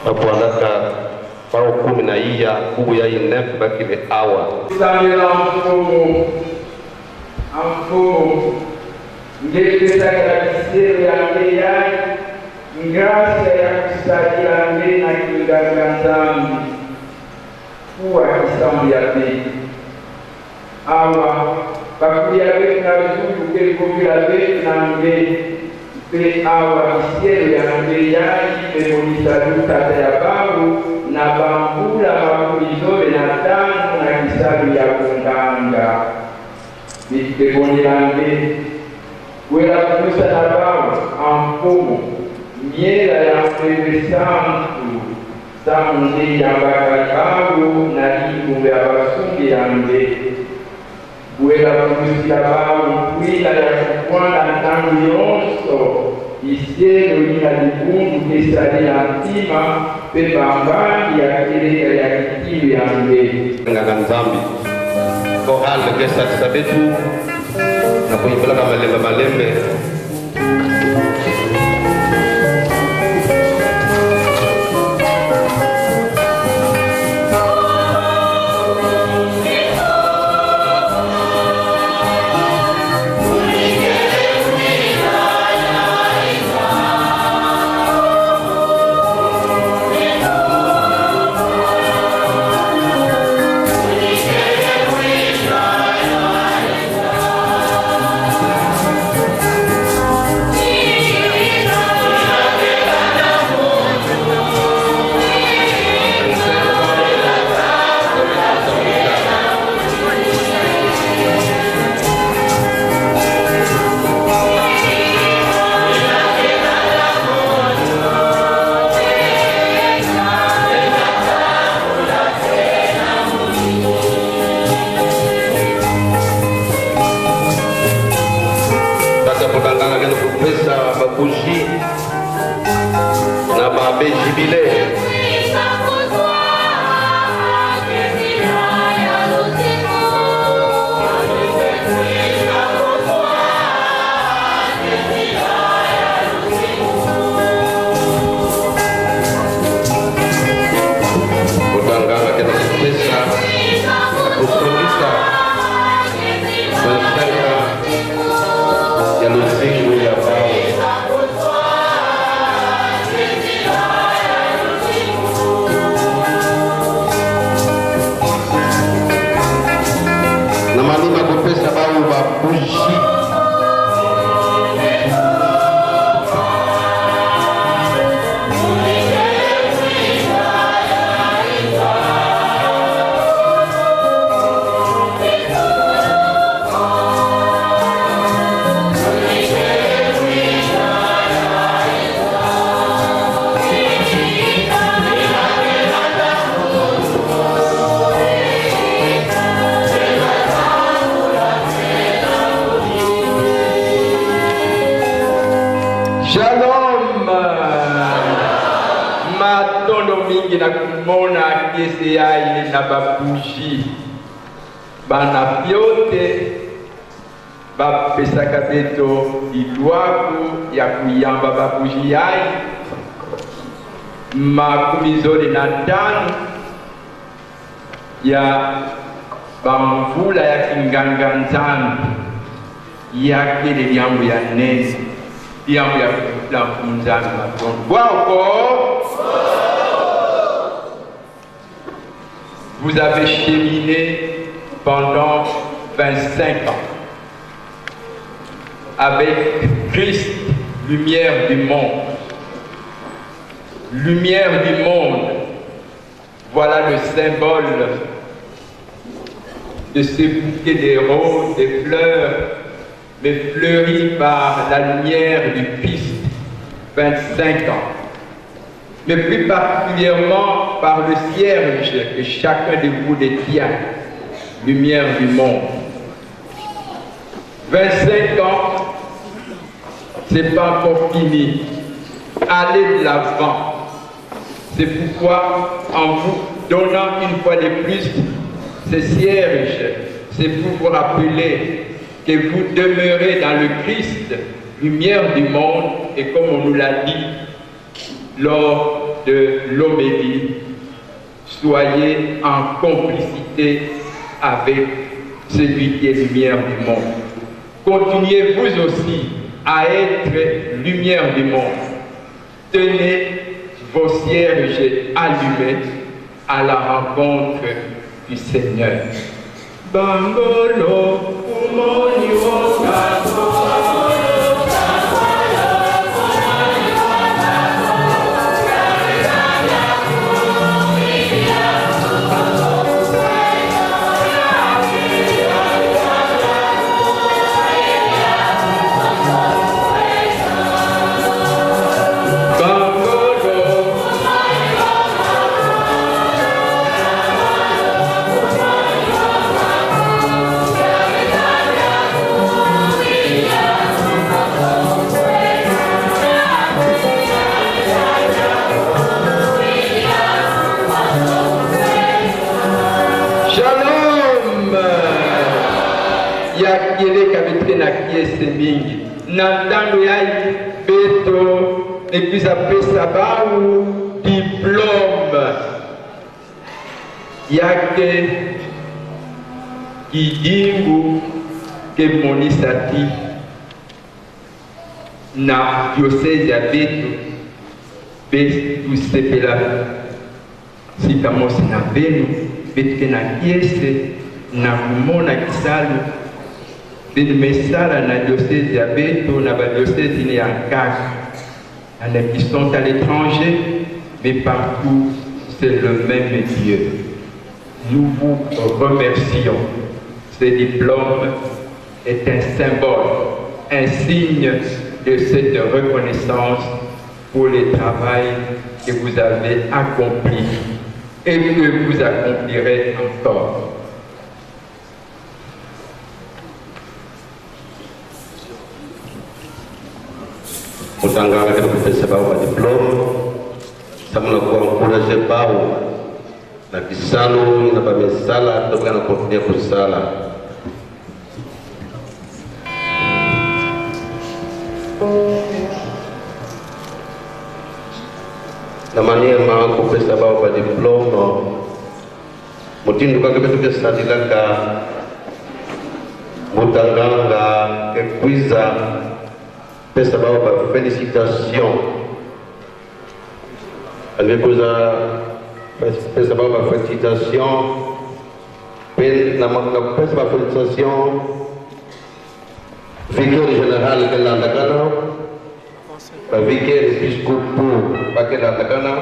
Apuanaka pao 10 ya kubu ya inef bakile awa. Samira amfumo ngekesa kisiri yange ya ngasa ya kusadi yange na kingaga zambi kuwa kisamu ya pili awa bakuya wetu na zungu kelikuvila wetu na nge pe awa kisiri yange ya imemonisa dukata ya babu na bambula bakulizole na tano na kisalu ya kunganga Bikebonilange wela kumisa na bawa amfumo miela ya mwewe santu samundi ya bakakabu na ibu ya basungi yange wela kumisa na bawa wila ya kukwanda ntangu yonso isieno ina likundu kesali ya ntima pepambani ya kireka ya kitiyo yange Ngakan zambi Kohal kesa sabetu na kuimbala malembe bakushi na babe jibile kutanganga kita pesa kusungisa berserta jalur singgu ya bau babushi Shalom. Matondo mingi na kumona kesi ya ili na babushi bana vyote bapesaka beto idwaku ya kuyamba babushi yai 15 ya bamvula ya kinganga nzambi yake liambo ya nezi liambo ya kufula nzambi matondo wako. Vous avez cheminé pendant 25 ans avec Christ, lumière du monde. Lumière du monde, voilà le symbole de ce bouquet des roses, des fleurs, mais fleuris par la lumière du Christ, 25 ans. Mais plus particulièrement par le cierge que chacun de vous détient, lumière du monde. 25 ans, c'est pas encore fini. Allez de l'avant. C'est pourquoi, en vous donnant une fois de plus ce cierge, c'est pour vous rappeler que vous demeurez dans le Christ, lumière du monde, et comme on nous l'a dit lors de l'homélie, soyez en complicité avec celui qui est lumière du monde. Continuez vous aussi à être lumière du monde. Tenez vos cierges allumés à la rencontre du Seigneur. Bangolo, mingi na ndando yai beto ekisa pesa bau diplôme yake kidingu ke monisati na diocèse ya beto be tusepela sikamosi na benu betike na kiese na kumona kisalu une message na diocèse ya Beto na diocèse ni Ankara qui sont à l'étranger mais partout c'est le même Dieu. Nous vous remercions. Ce diplôme est un symbole, un signe de cette reconnaissance pour le travail que vous avez accompli et que vous accomplirez encore. Mutanganga kita kupesa bau kwa diploma samuna kwa encourager bau na kisalo na bamesala toka na continuer kusala na manière ma kupesa bau kwa diploma mutindu kake betu ke sadilaka mutanganga ekwiza pesa baba félicitations. Avec vous pesa baba félicitations. La pesa baba félicitations. Vicaire général de l'Andakana. Vicaire épiscopal de l'Andakana.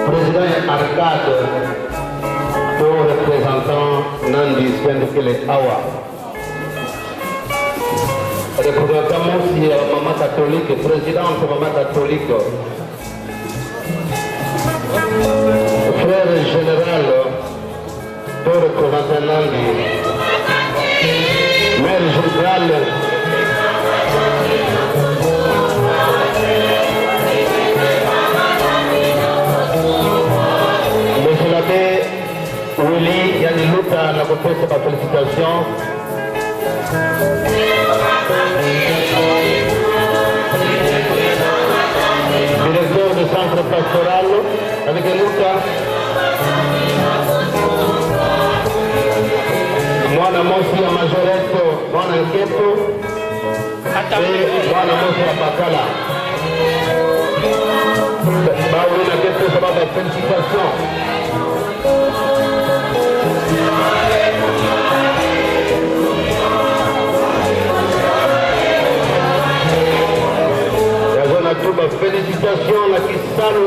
Président Arcade, pour représentant Nandi Swendukele Awa. Représentant aussi maman catholique, présidente maman catholique, frère général, pour représenter Nandi, mère générale, monsieur l'abbé Willy Yaniluta, la repose ma félicitation. Directeur du centre pastoral avec Luca. Lorenzo Bwana Nkepo Bwana Musa Bakala. Baouli na Nkepo sababu félicitations. Yazona tuba félicitations la Kisalo.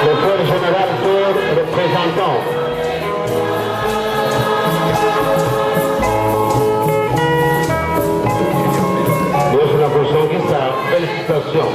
Le frère général pour représentant. Dieu la position qui ça, félicitations.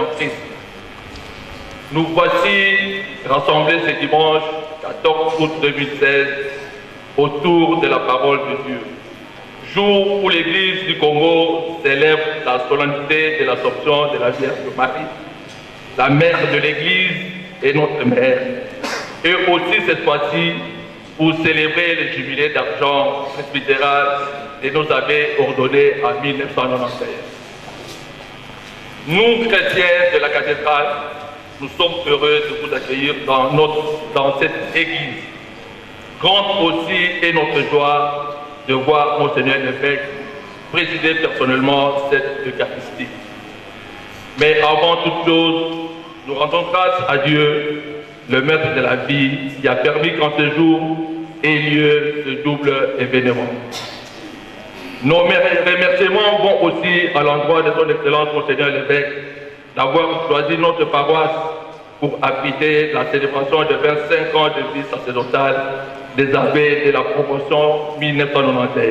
en Christ. Nous voici rassemblés ce dimanche 14 août 2016 autour de la parole de Dieu. Jour où l'Église du Congo célèbre la solennité de l'Assomption de la Vierge Marie, la mère de l'Église et notre mère. Et aussi cette fois-ci pour célébrer le jubilé d'argent presbytéral de nos abbés ordonnés en 1991. Nous, chrétiens de la cathédrale, nous sommes heureux de vous accueillir dans cette église. Grande aussi est notre joie de voir Monseigneur l'évêque présider personnellement cette Eucharistie. Mais avant toute chose, nous rendons grâce à Dieu, le maître de la vie, qui a permis qu'en ce jour ait lieu ce double événement. Nos remerciements vont aussi à l'endroit de son Excellence Monseigneur l'évêque d'avoir choisi notre paroisse pour abriter la célébration de 25 ans de vie sacerdotale des abbés de la promotion 1991.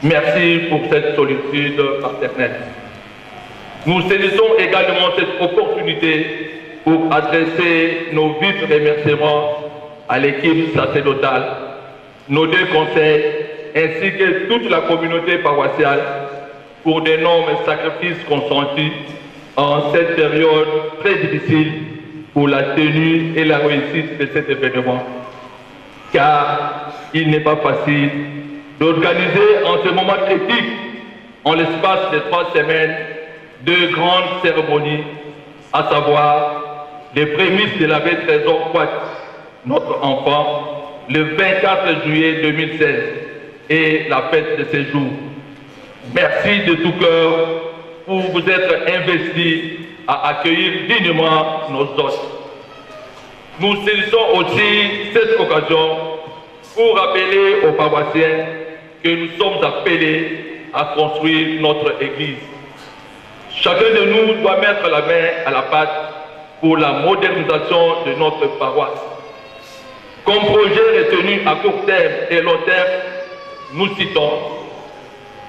Merci pour cette solitude paternelle. Nous saisissons également cette opportunité pour adresser nos vifs remerciements à l'équipe sacerdotale, nos deux conseils, ainsi que toute la communauté paroissiale pour d'énormes sacrifices consentis en cette période très difficile pour la tenue et la réussite de cet événement. Car il n'est pas facile d'organiser en ce moment critique, en l'espace de 3 semaines, 2 grandes cérémonies, à savoir les prémices de l'abbé Trésor Poit, notre enfant, le 24 juillet 2016 et la fête de ces jours. Merci de tout cœur pour vous être investis à accueillir dignement nos hôtes. Nous saisissons aussi cette occasion pour rappeler aux paroissiens que nous sommes appelés à construire notre Église. Chacun de nous doit mettre la main à la pâte pour la modernisation de notre paroisse. Comme projet retenu à court terme et long terme, nous citons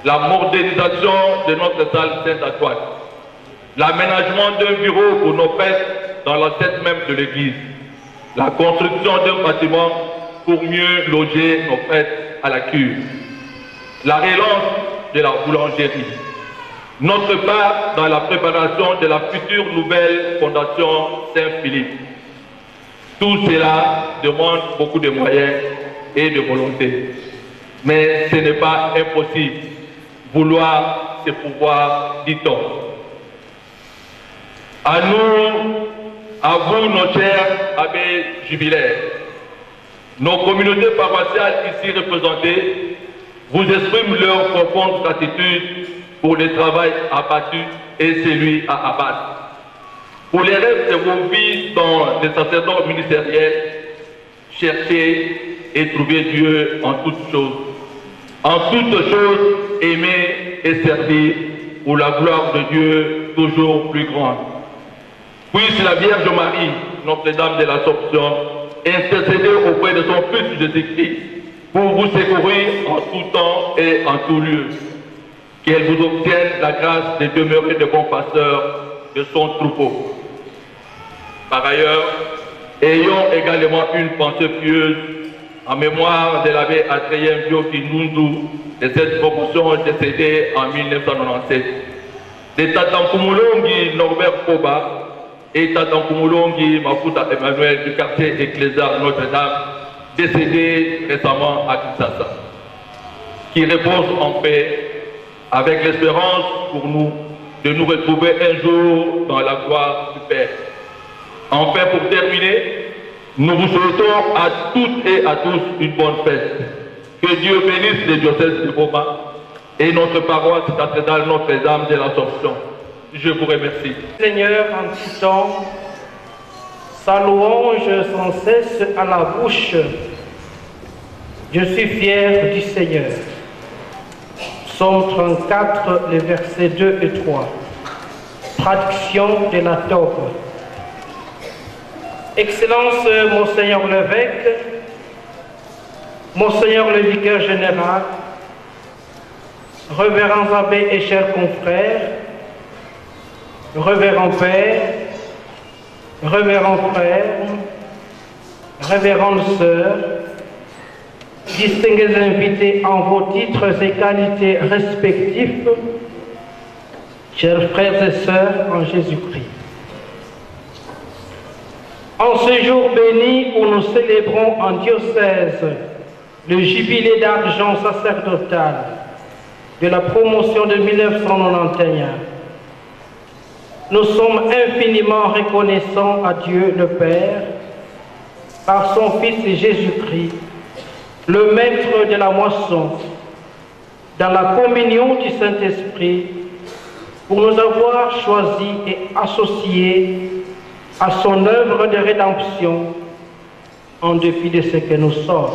la modernisation de notre salle Saint-Antoine, l'aménagement d'un bureau pour nos prêtres dans l'enceinte même de l'église, la construction d'un bâtiment pour mieux loger nos prêtres à la cure, la relance de la boulangerie, notre part dans la préparation de la future nouvelle fondation Saint-Philippe. Tout cela demande beaucoup de moyens et de volonté. Mais ce n'est pas impossible. Vouloir, c'est pouvoir, dit-on. À nous, à vous, nos chers abbés jubilaires, nos communautés paroissiales ici représentées vous expriment leur profonde gratitude pour le travail abattu et celui à abattre. Pour les rêves de vos vies dans les sacerdots ministériels, cherchez et trouvez Dieu en toutes choses. En toutes choses, aimer et servir pour la gloire de Dieu toujours plus grande. Puisse la Vierge Marie, Notre-Dame de l'Assomption, intercéder auprès de son Fils Jésus-Christ pour vous secourir en tout temps et en tout lieu. Qu'elle vous obtienne la grâce de demeurer de bons pasteurs de son troupeau. Par ailleurs, ayons également une pensée pieuse en mémoire de l'abbé Adrien Bioki-Nundu de cette promotion décédée en 1997, de Tatankumulongi Norbert Koba et Tatankumulongi Mafuta Emmanuel du quartier ecclésial Notre-Dame, décédé récemment à Kinshasa, qui repose en paix avec l'espérance pour nous de nous retrouver un jour dans la gloire du Père. Enfin, pour terminer, nous vous souhaitons à toutes et à tous une bonne fête. Que Dieu bénisse le diocèse de Goma et notre paroisse cathédrale Notre-Dame de l'Assomption. Je vous remercie. Seigneur, en tout temps, sa louange sans cesse à la bouche. Je suis fier du Seigneur. Psaume 34, les versets 2 et 3. Traduction de la Tobe. Excellence, Monseigneur l'évêque, Monseigneur le vicaire général, révérends abbés et chers confrères, révérend Père, révérend frère, révérende sœur, distingués invités en vos titres et qualités respectifs, chers frères et sœurs en Jésus-Christ. En ce jour béni où nous célébrons en diocèse le jubilé d'argent sacerdotal de la promotion de 1991, nous sommes infiniment reconnaissants à Dieu le Père par son Fils Jésus-Christ, le Maître de la moisson, dans la communion du Saint-Esprit, pour nous avoir choisis et associés à son œuvre de rédemption en dépit de ce que nous sommes.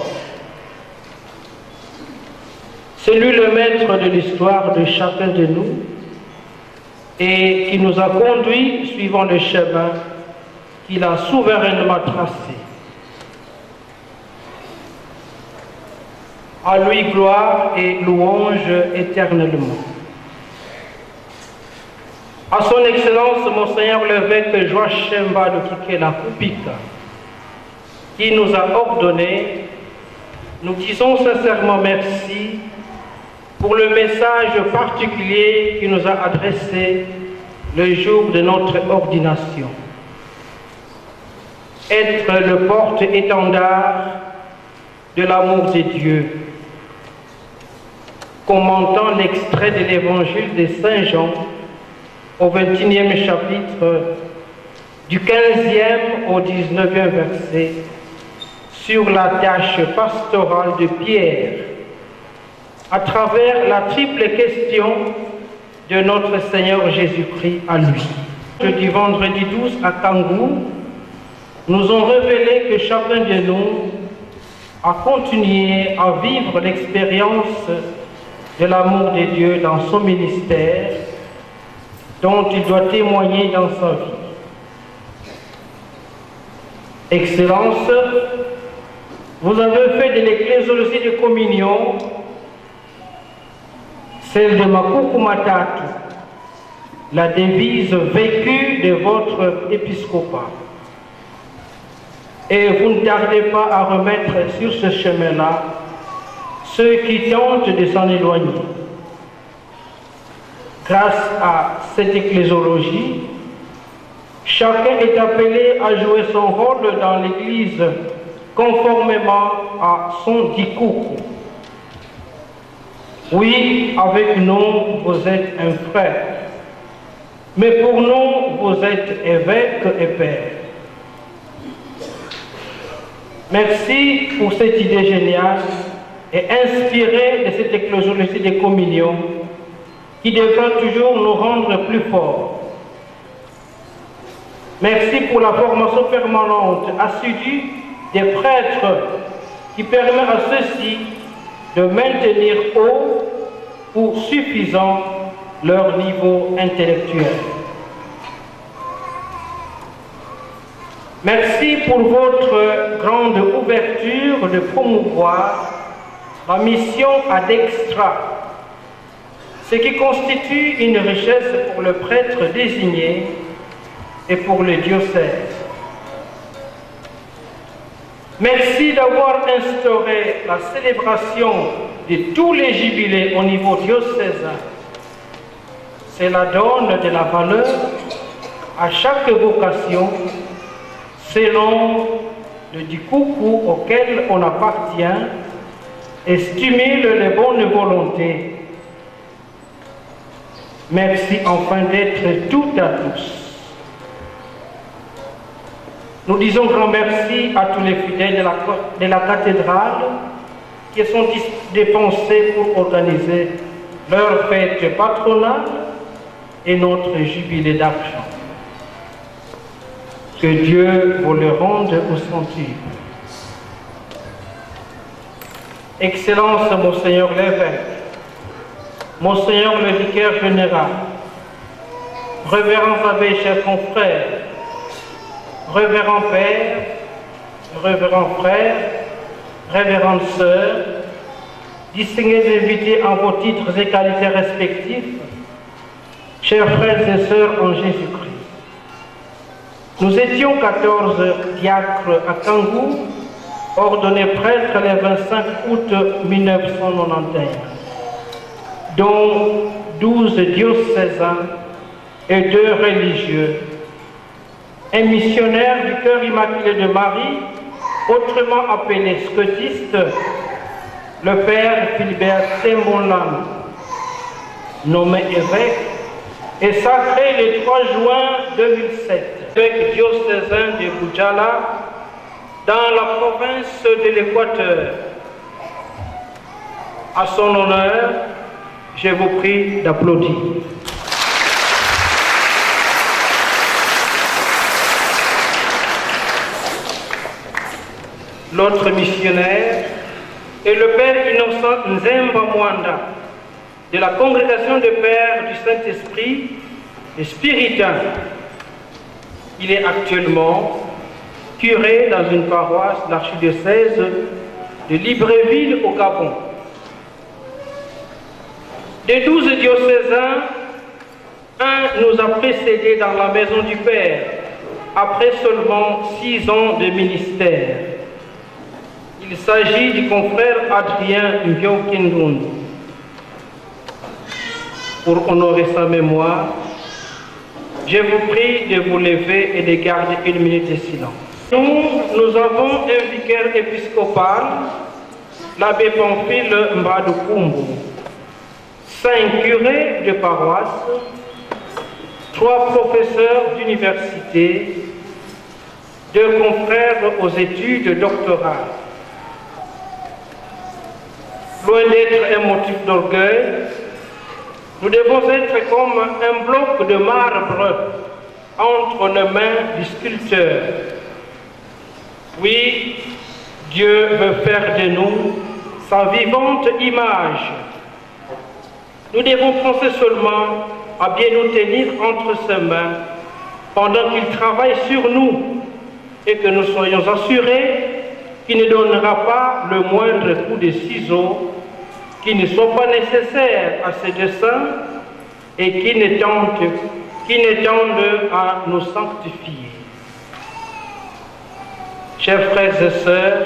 C'est lui le maître de l'histoire de chacun de nous et qui nous a conduits suivant le chemin qu'il a souverainement tracé. À lui gloire et louange éternellement. À son Excellence, Monseigneur l'évêque Joachim Balokikela Kupika, qui nous a ordonné, nous disons sincèrement merci pour le message particulier qu'il nous a adressé le jour de notre ordination. Être le porte-étendard de l'amour de Dieu. Commentant l'extrait de l'évangile de Saint Jean au 21e chapitre, du 15e au 19e verset, sur la tâche pastorale de Pierre, à travers la triple question de notre Seigneur Jésus-Christ à lui. Jeudi vendredi 12 à Kangou, nous ont révélé que chacun de nous a continué à vivre l'expérience de l'amour de Dieu dans son ministère, dont il doit témoigner dans sa vie. Excellence, vous avez fait de l'ecclésiologie de communion celle de Makukumatatu, la devise vécue de votre épiscopat. Et vous ne tardez pas à remettre sur ce chemin-là ceux qui tentent de s'en éloigner. Grâce à cette ecclésiologie, chacun est appelé à jouer son rôle dans l'Église conformément à son dikoukou. Oui, avec nous, vous êtes un frère. Mais pour nous, vous êtes évêque et père. Merci pour cette idée géniale et inspirée de cette ecclésiologie de communion qui devra toujours nous rendre plus forts. Merci pour la formation permanente, assidue des prêtres qui permet à ceux-ci de maintenir haut ou suffisant leur niveau intellectuel. Merci pour votre grande ouverture de promouvoir la mission ad extra, ce qui constitue une richesse pour le prêtre désigné et pour le diocèse. Merci d'avoir instauré la célébration de tous les jubilés au niveau diocésain. Cela donne de la valeur à chaque vocation selon le dikoukou auquel on appartient et stimule les bonnes volontés. Merci enfin d'être tout à tous. Nous disons grand merci à tous les fidèles de la cathédrale qui sont dépensés pour organiser leur fête patronale et notre jubilé d'argent. Que Dieu vous le rende au centuple. Excellence, Monseigneur l'évêque, Monseigneur le vicaire général, révérends abbés, chers confrères, révérend père, révérend frère, révérende sœur, distingués invités en vos titres et qualités respectifs, Chers frères et sœurs en Jésus-Christ, nous étions 14 diacres à Kangou, ordonnés prêtres le 25 août 1991, dont 12 diocésains et 2 religieux, un missionnaire du cœur immaculé de Marie, autrement appelé scotiste, le père Philibert Tembolan, nommé évêque, et sacré le 3 juin 2007, évêque diocésain de Boudjala, dans la province de l'Équateur. À son honneur, je vous prie d'applaudir. L'autre missionnaire est le père Innocent Nzemba Mwanda, de la congrégation des pères du Saint-Esprit et Spiritain. Il est actuellement curé dans une paroisse de l'archidiocèse de Libreville au Gabon. Des 12 diocésains, un nous a précédés dans la maison du Père, après seulement 6 ans de ministère. Il s'agit du confrère Adrien Mbiokindun. Pour honorer sa mémoire, je vous prie de vous lever et de garder une minute de silence. Nous avons un vicaire épiscopal, l'abbé Pamphile Mbadoukoumbo, 5 curés de paroisse, 3 professeurs d'université, 2 confrères aux études doctorales. Loin d'être un motif d'orgueil, nous devons être comme un bloc de marbre entre les mains du sculpteur. Oui, Dieu veut faire de nous sa vivante image. Nous devons penser seulement à bien nous tenir entre ses mains pendant qu'il travaille sur nous et que nous soyons assurés qu'il ne donnera pas le moindre coup de ciseau qui ne soit pas nécessaire à ses desseins et qui ne tende à nous sanctifier. Chers frères et sœurs,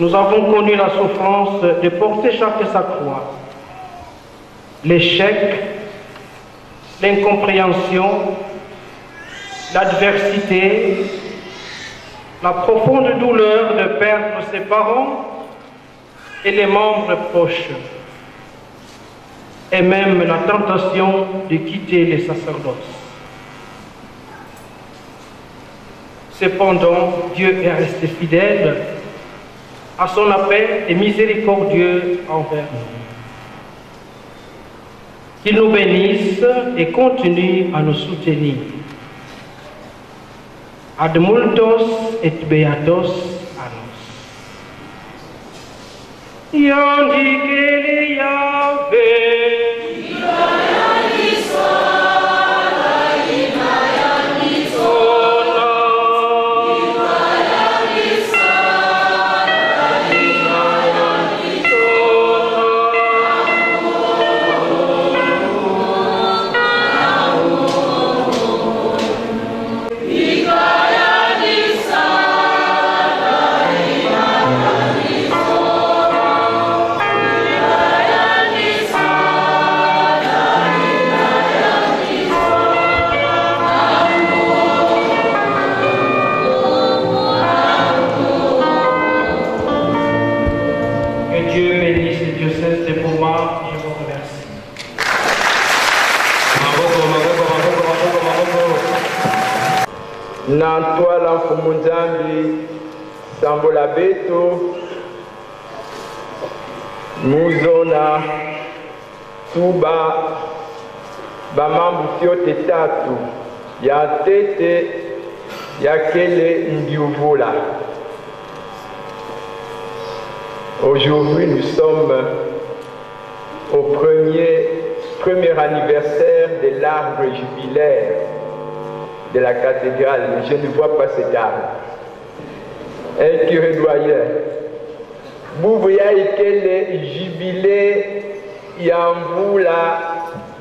nous avons connu la souffrance de porter chacun sa croix, l'échec, l'incompréhension, l'adversité, la profonde douleur de perdre ses parents et les membres proches, et même la tentation de quitter les sacerdoces. Cependant, Dieu est resté fidèle à son appel et miséricordieux envers nous. Qu'il nous bénisse et continue à nous soutenir. Ad multos et beatos annos. Yandikele Yahweh. Nantwala Fumunzambi Sambola Beto Muzona Tuba Bamambu Fiote Tatu Ya Tete Yakele Ndiuvula. Aujourd'hui, nous sommes au premier anniversaire de l'arbre jubilaire de la cathédrale. Je ne vois pas cet arbre. Un curé doyen. Bouvouya ikele jubilé yambula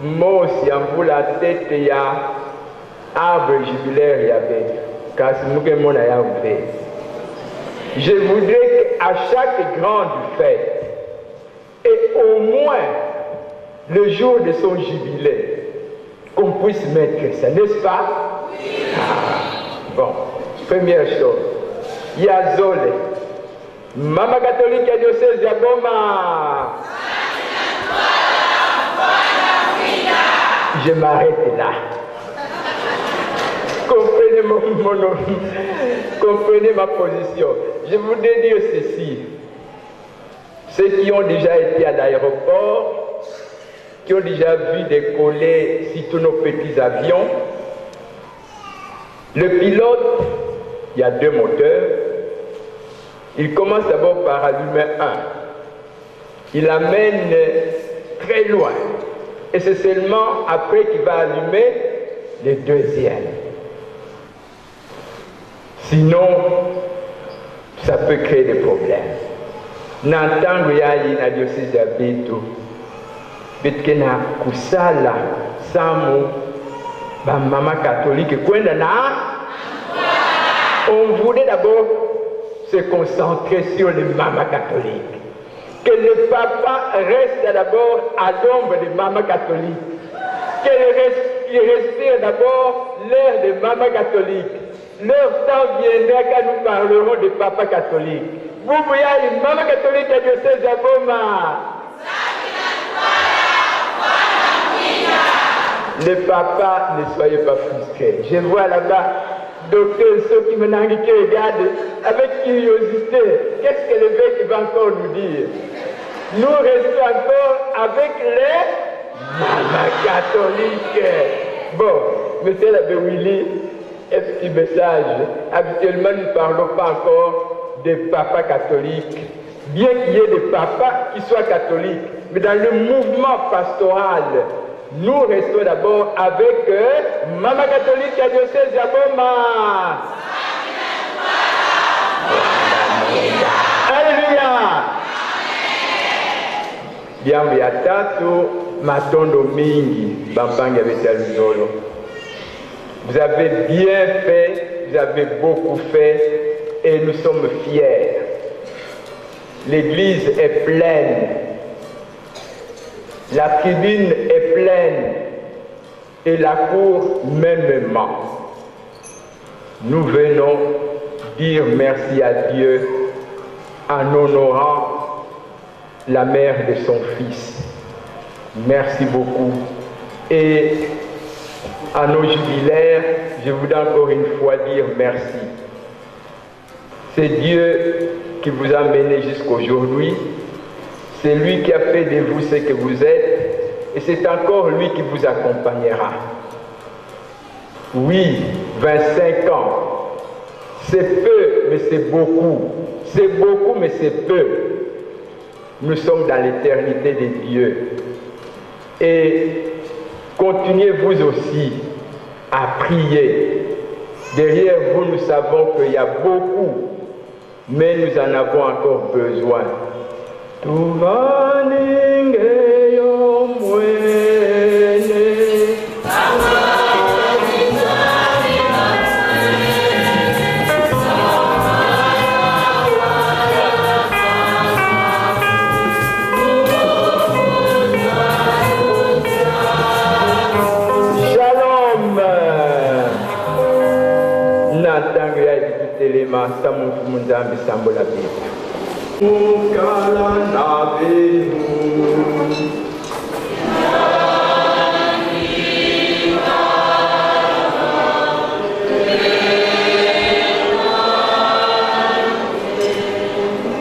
moi aussi, en vous la tête, il y a arbre jubilaire, il y avait. Car c'est nous qui m'en avons fait. Je voudrais qu'à chaque grande fête, et au moins le jour de son jubilé, qu'on puisse mettre ça, n'est-ce pas? Bon, première chose, il y a Zolé. Maman catholique et diocèse de Goma. Je m'arrête là. Comprenez ma position. Je voudrais dire ceci. Ceux qui ont déjà été à l'aéroport, qui ont déjà vu décoller tous nos petits avions, le pilote, il y a 2 moteurs, il commence d'abord par allumer un. Il l'amène très loin. Et c'est seulement après qu'il va allumer le deuxième. Sinon, ça peut créer des problèmes. N'entendre yayi na diocèse ya Beto, betke na kusala samu ba maman catholique kwenda na. On voulait d'abord se concentrer sur les mamans catholiques. Que le papa reste d'abord à l'ombre des mamans catholiques. Qu'il respire d'abord l'air des mamans catholiques. Leur temps viendra quand nous parlerons des papas catholiques. Vous voyez une maman catholique à diocèse de Goma. Les papas, ne soyez pas frustrés. Je vois là-bas docteur ceux qui qui regardent avec curiosité. Qu'est-ce que l'évêque va encore nous dire? Nous restons encore avec les mamans catholiques. Bon, monsieur l'abbé Willy, un petit message. Habituellement, nous ne parlons pas encore des papas catholiques. Bien qu'il y ait des papas qui soient catholiques, mais dans le mouvement pastoral, nous restons d'abord avec Maman catholique à diocèse de Goma. Alléluia. Bien, ya tatu matondo mingi bambanga betaluzolo. Vous avez bien fait, vous avez beaucoup fait et nous sommes fiers. L'église est pleine. La tribune est pleine et la cour mêmement. Nous venons dire merci à Dieu en honorant la mère de son fils. Merci beaucoup. Et à nos jubilaires, je voudrais encore une fois dire merci. C'est Dieu qui vous a mené jusqu'aujourd'hui. C'est lui qui a fait de vous ce que vous êtes, et c'est encore lui qui vous accompagnera. Oui, 25 ans, c'est peu, mais c'est beaucoup. C'est beaucoup, mais c'est peu. Nous sommes dans l'éternité de Dieu. Et continuez vous aussi à prier. Derrière vous, nous savons qu'il y a beaucoup, mais nous en avons encore besoin. Tuvaninge yo mwene Shalom. Natangu ya ikutelema samu fumunzambi sambo la Biblia. Mukala nabenu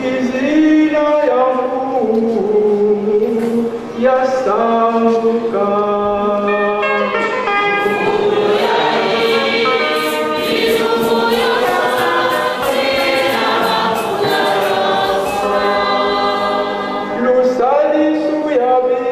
izina yangu yasambuka. Lusali suyabi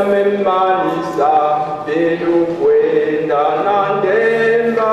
memanisa belukwenda nandemba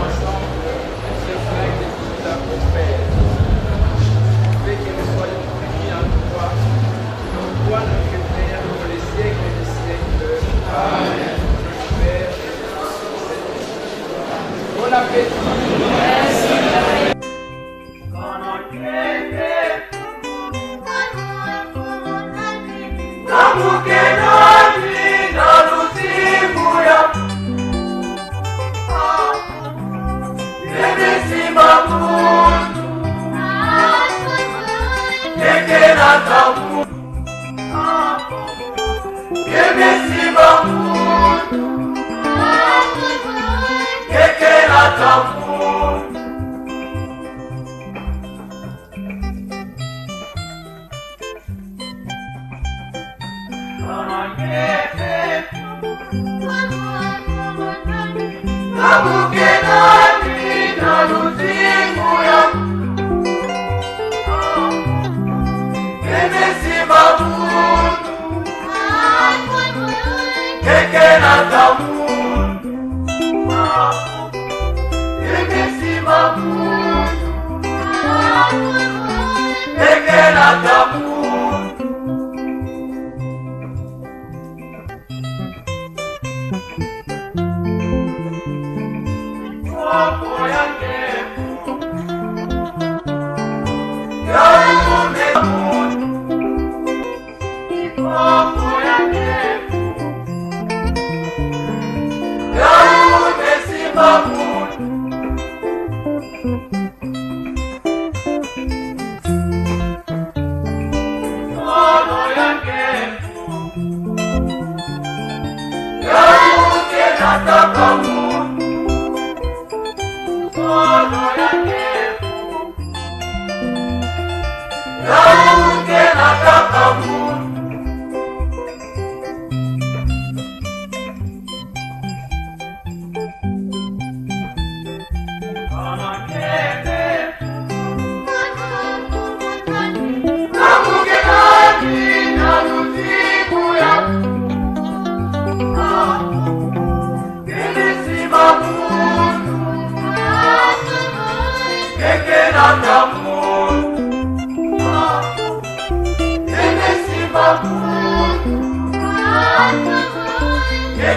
Ensemble, ce flingue de tout la prospère. Fais qu'il soit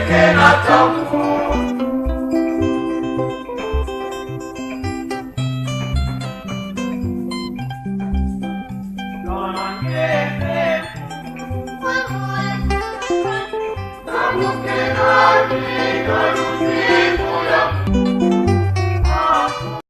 Get